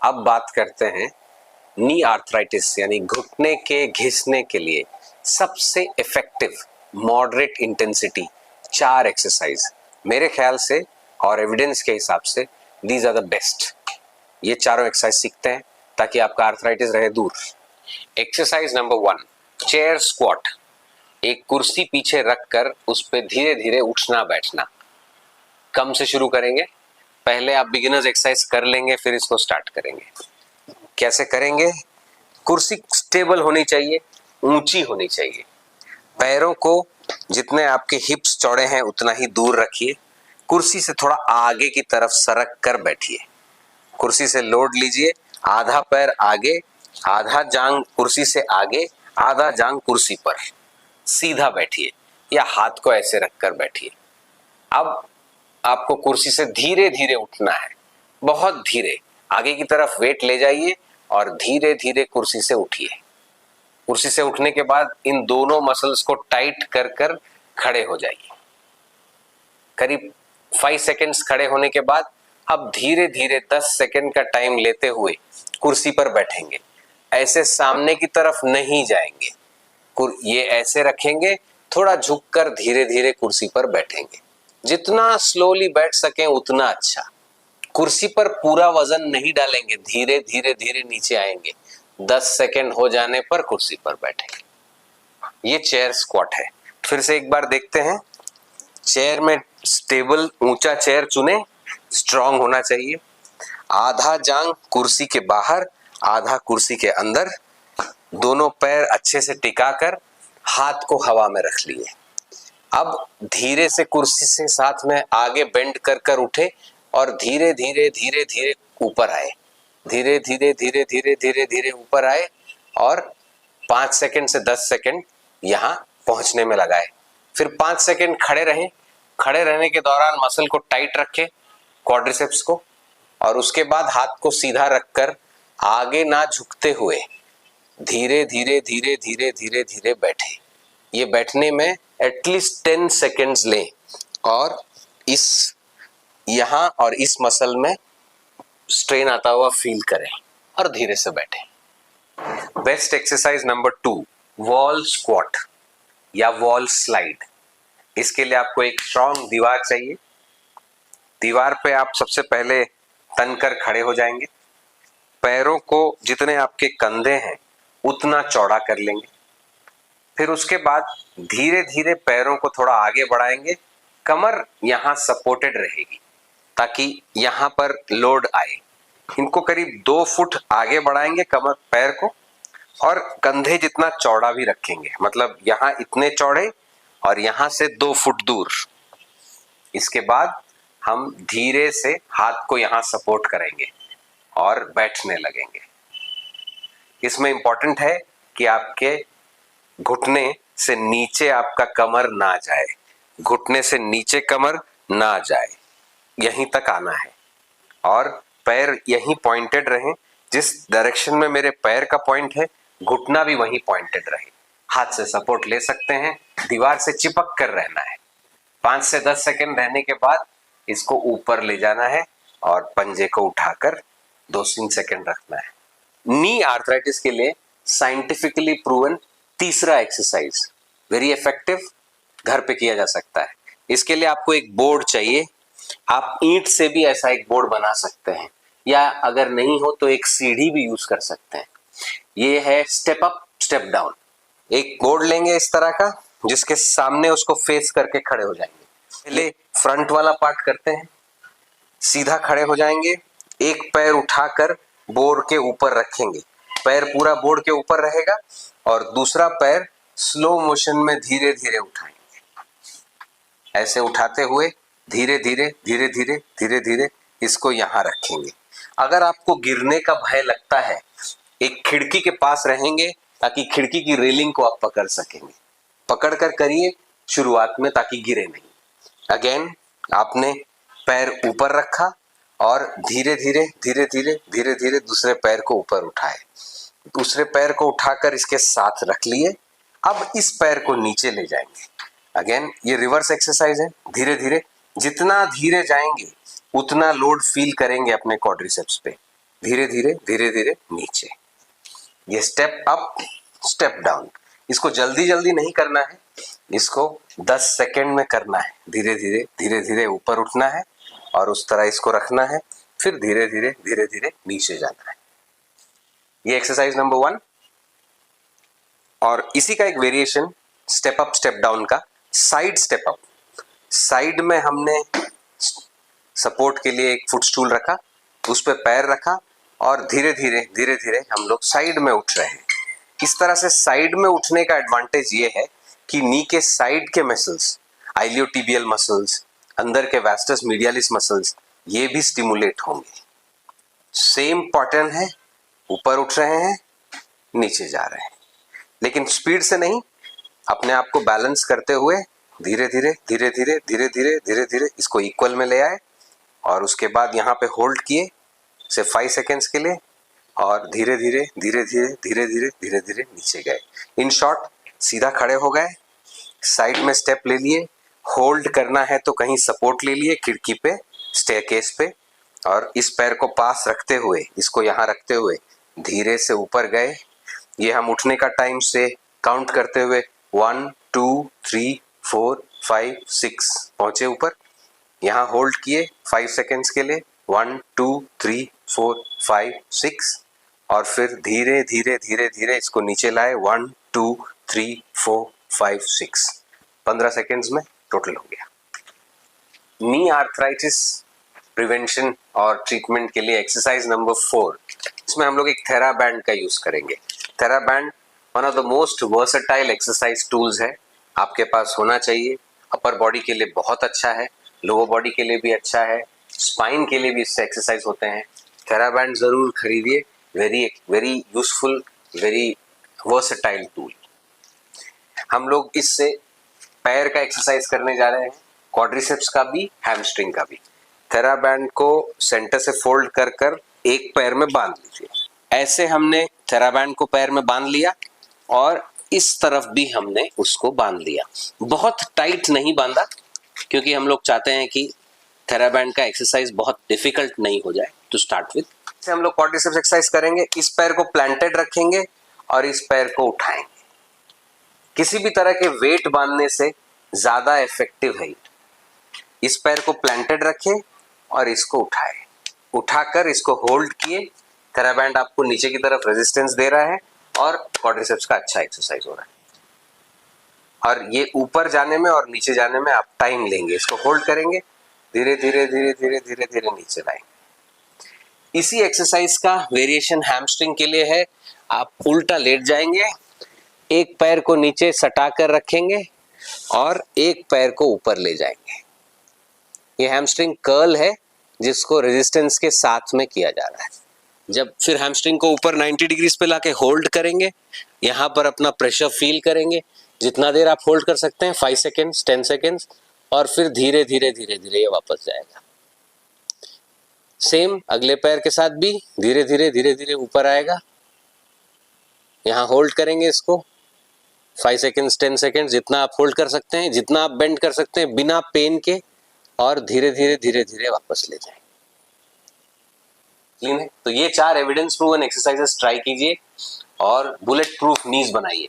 अब बात करते हैं नी आर्थराइटिस यानी घुटने के घिसने के लिए सबसे इफेक्टिव मॉडरेट इंटेंसिटी 4 एक्सरसाइज मेरे ख्याल से और एविडेंस के हिसाब से दीज आर द बेस्ट। ये चारों एक्सरसाइज सीखते हैं ताकि आपका आर्थराइटिस रहे दूर। Exercise number 1, chair squat. एक कुर्सी पीछे रखकर उस पर धीरे धीरे उठना बैठना। कम से शुरू करेंगे, पहले आप बिगिनर्स एक्सरसाइज कर लेंगे फिर इसको स्टार्ट करेंगे। कैसे करेंगे? कुर्सी स्टेबल होनी चाहिए, ऊंची होनी चाहिए। पैरों को जितने आपके हिप्स चौड़े हैं उतना ही दूर रखिए। कुर्सी से थोड़ा आगे की तरफ सरक कर बैठिए। कुर्सी से लोड लीजिए, आधा पैर आगे, आधा जांग कुर्सी से आगे, आधा जांग कुर्सी पर। सीधा बैठिए या हाथ को ऐसे रखकर बैठिए। अब आपको कुर्सी से धीरे धीरे उठना है, बहुत धीरे। आगे की तरफ वेट ले जाइए और धीरे धीरे कुर्सी से उठिए। कुर्सी से उठने के बाद इन दोनों मसल्स को टाइट कर कर खड़े हो जाइए। करीब 5 सेकेंड्स खड़े होने के बाद अब धीरे धीरे 10 सेकेंड का टाइम लेते हुए कुर्सी पर बैठेंगे। ऐसे सामने की तरफ नहीं जाएंगे, ये ऐसे रखेंगे, थोड़ा झुककर धीरे धीरे कुर्सी पर बैठेंगे। जितना स्लोली बैठ सकें उतना अच्छा। कुर्सी पर पूरा वजन नहीं डालेंगे, धीरे धीरे धीरे नीचे आएंगे। 10 सेकेंड हो जाने पर कुर्सी पर बैठेंगे। ये चेयर स्क्वाट है। फिर से एक बार देखते हैं। चेयर में स्टेबल ऊंचा चेयर चुने, स्ट्रांग होना चाहिए। आधा जांग कुर्सी के बाहर, आधा कुर्सी के अंदर। दोनों पैर अच्छे से टिकाकर हाथ को हवा में रख लिए। अब धीरे से कुर्सी से साथ में आगे बेंड कर कर उठे और धीरे धीरे धीरे धीरे ऊपर आए। धीरे धीरे धीरे धीरे धीरे धीरे ऊपर आए और 5 सेकेंड से 10 सेकेंड यहाँ पहुंचने में लगाए। फिर 5 सेकेंड खड़े रहें। खड़े रहने के दौरान मसल को टाइट रखें, क्वाड्रिसेप्स को, और उसके बाद हाथ को सीधा रखकर आगे ना झुकते हुए धीरे धीरे धीरे धीरे धीरे धीरे बैठे। ये बैठने में एटलीस्ट 10 सेकेंड्स लें और इस यहां और इस मसल में स्ट्रेन आता हुआ फील करें और धीरे से बैठें। Best exercise number 2, wall squat या वॉल स्लाइड। इसके लिए आपको एक स्ट्रॉन्ग दीवार चाहिए। दीवार पे आप सबसे पहले तनकर खड़े हो जाएंगे। पैरों को जितने आपके कंधे हैं उतना चौड़ा कर लेंगे। फिर उसके बाद धीरे धीरे पैरों को थोड़ा आगे बढ़ाएंगे। कमर यहां सपोर्टेड रहेगी ताकि यहां पर लोड आए। इनको करीब 2 फुट आगे बढ़ाएंगे कमर पैर को, और कंधे जितना चौड़ा भी रखेंगे, मतलब यहां इतने चौड़े और यहां से 2 फुट दूर। इसके बाद हम धीरे से हाथ को यहां सपोर्ट करेंगे और बैठने लगेंगे। इसमें इंपॉर्टेंट है कि आपके घुटने से नीचे आपका कमर ना जाए, घुटने से नीचे कमर ना जाए, यहीं तक आना है। और पैर यहीं पॉइंटेड रहे। जिस डायरेक्शन में मेरे पैर का पॉइंट है घुटना भी वहीं पॉइंटेड रहे। हाथ से सपोर्ट ले सकते हैं, दीवार से चिपक कर रहना है। 5 से 10 सेकेंड रहने के बाद इसको ऊपर ले जाना है और पंजे को उठाकर 2-3 सेकेंड रखना है। नी आर्थराइटिस के लिए साइंटिफिकली प्रूवन तीसरा एक्सरसाइज, वेरी इफेक्टिव, घर पे किया जा सकता है। इसके लिए आपको एक बोर्ड चाहिए। आप ईंट से भी ऐसा एक बोर्ड बना सकते हैं, या अगर नहीं हो तो एक सीढ़ी भी यूज कर सकते हैं। ये है स्टेप अप स्टेप डाउन। एक बोर्ड लेंगे इस तरह का, जिसके सामने उसको फेस करके खड़े हो जाएंगे। पहले फ्रंट वाला पार्ट करते हैं। सीधा खड़े हो जाएंगे, एक पैर उठाकर बोर्ड के ऊपर रखेंगे। पैर पूरा बोर्ड के ऊपर रहेगा और दूसरा पैर स्लो मोशन में धीरे धीरे उठाएंगे। ऐसे उठाते हुए धीरे धीरे धीरे धीरे धीरे धीरे इसको यहां रखेंगे। अगर आपको गिरने का भय लगता है, एक खिड़की के पास रहेंगे ताकि खिड़की की रेलिंग को आप पकड़ सकेंगे। पकड़ कर करिए शुरुआत में ताकि गिरे नहीं। अगेन आपने पैर ऊपर रखा और धीरे धीरे धीरे धीरे धीरे धीरे दूसरे पैर को ऊपर उठाए। दूसरे पैर को उठाकर इसके साथ रख लिए। अब इस पैर को नीचे ले जाएंगे। अगेन ये रिवर्स एक्सरसाइज है। धीरे धीरे, जितना धीरे जाएंगे उतना लोड फील करेंगे अपने क्वाड्रिसेप्स पे। धीरे धीरे धीरे धीरे नीचे। ये स्टेप अप स्टेप डाउन, इसको जल्दी जल्दी नहीं करना है, इसको 10 सेकेंड में करना है। धीरे धीरे धीरे धीरे ऊपर उठना है और उस तरह इसको रखना है, फिर धीरे धीरे धीरे धीरे नीचे जाना है। ये एक्सरसाइज नंबर 1। और इसी का एक variation step up step down का, साइड स्टेप अप। साइड में हमने सपोर्ट के लिए एक फुटस्टूल रखा, उस पे पैर रखा और धीरे धीरे धीरे धीरे हम लोग साइड में उठ रहे हैं। इस तरह से साइड में उठने का एडवांटेज ये है कि नी के साइड के मसल्स, आइलियोटिबियल मसल्स, अंदर के वास्टस मीडियालिस मसल्स, ये भी स्टिमुलेट होंगे। सेम पैटर्न है, ऊपर उठ रहे हैं, नीचे जा रहे हैं, लेकिन स्पीड से नहीं, अपने आप को बैलेंस करते हुए धीरे धीरे धीरे धीरे धीरे धीरे धीरे धीरे इसको इक्वल में ले आए और उसके बाद यहाँ पे होल्ड किए सिर्फ 5 सेकेंड्स के लिए और धीरे धीरे धीरे धीरे धीरे धीरे धीरे धीरे नीचे गए। इन शॉर्ट, सीधा खड़े हो गए, साइड में स्टेप ले लिए, होल्ड करना है तो कहीं सपोर्ट ले लिए खिड़की पे, स्टेयरकेस पे, और इस पैर को पास रखते हुए, इसको यहाँ रखते हुए धीरे से ऊपर गए। ये हम उठने का टाइम से काउंट करते हुए 1 2 3 4 5 6 पहुंचे ऊपर। यहाँ होल्ड किए 5 सेकेंड्स के लिए, 1 2 3 4 5 6, और फिर धीरे धीरे धीरे धीरे इसको नीचे लाए, 1 2 3 4 5 6, 15 सेकेंड्स में टोटल हो गया। नी आर्थराइटिस प्रिवेंशन और ट्रीटमेंट के लिए एक्सरसाइज नंबर 4, इसमें हम लोग एक थेराबैंड का यूज करेंगे। TheraBand one of the most versatile exercise tools है, आपके पास होना चाहिए। अपर बॉडी के लिए बहुत अच्छा है, लोअर बॉडी के लिए भी अच्छा है, स्पाइन के लिए भी इससे एक्सरसाइज होते हैं। थेराबैंड जरूर खरीदिए, very very useful, very versatile tool. हम लोग इससे पैर का एक्सरसाइज करने जा रहे हैं, क्वाड्रिसेप्स का भी, हैमस्ट्रिंग का भी। थेराबैंड को सेंटर से फोल्ड कर कर एक पैर में बांध लीजिए। ऐसे हमने थेराबैंड को पैर में बांध लिया और इस तरफ भी हमने उसको बांध लिया। बहुत टाइट नहीं बांधा, क्योंकि हम लोग चाहते हैं कि थेराबैंड का एक्सरसाइज बहुत डिफिकल्ट नहीं हो जाए टू स्टार्ट विद। हम लोग क्वाड्रिसेप्स एक्सरसाइज करेंगे। इस पैर को प्लांटेड रखेंगे और इस पैर को उठाएंगे। किसी भी तरह के वेट बांधने से ज्यादा इफेक्टिव है। इस पैर को प्लांटेड रखें और इसको उठाए, उठाकर इसको होल्ड किए। थेराबैंड आपको नीचे की तरफ रेजिस्टेंस दे रहा है और क्वाड्रिसेप्स का अच्छा एक्सरसाइज हो रहा है। और ये ऊपर जाने में और नीचे जाने में आप टाइम लेंगे। इसको होल्ड करेंगे, धीरे धीरे धीरे धीरे धीरे धीरे नीचे लाएंगे। इसी एक्सरसाइज का वेरिएशन हैमस्ट्रिंग के लिए है। आप उल्टा लेट जाएंगे, एक पैर को नीचे सटा कर रखेंगे और एक पैर को ऊपर ले जाएंगे। ये हैमस्ट्रिंग कर्ल है जिसको रेजिस्टेंस के साथ में किया जा रहा है। जब फिर हैमस्ट्रिंग को ऊपर 90 डिग्रीज पे लाके होल्ड करेंगे, यहाँ पर अपना प्रेशर फील करेंगे। जितना देर आप होल्ड कर सकते हैं, 5 सेकेंड्स, 10 सेकेंड्स, और फिर धीरे धीरे धीरे धीरे ये वापस जाएगा। सेम अगले पैर के साथ भी धीरे धीरे धीरे धीरे ऊपर आएगा। यहाँ होल्ड करेंगे इसको 5 सेकेंड्स, 10 सेकेंड्स, जितना आप होल्ड कर सकते हैं, जितना आप बेंड कर सकते हैं बिना पेन के, और धीरे धीरे धीरे धीरे वापस ले जाएं। क्लीन है? तो ये 4 एविडेंस प्रूवन एक्सरसाइजेस ट्राई कीजिए और बुलेट प्रूफ नीज बनाइए।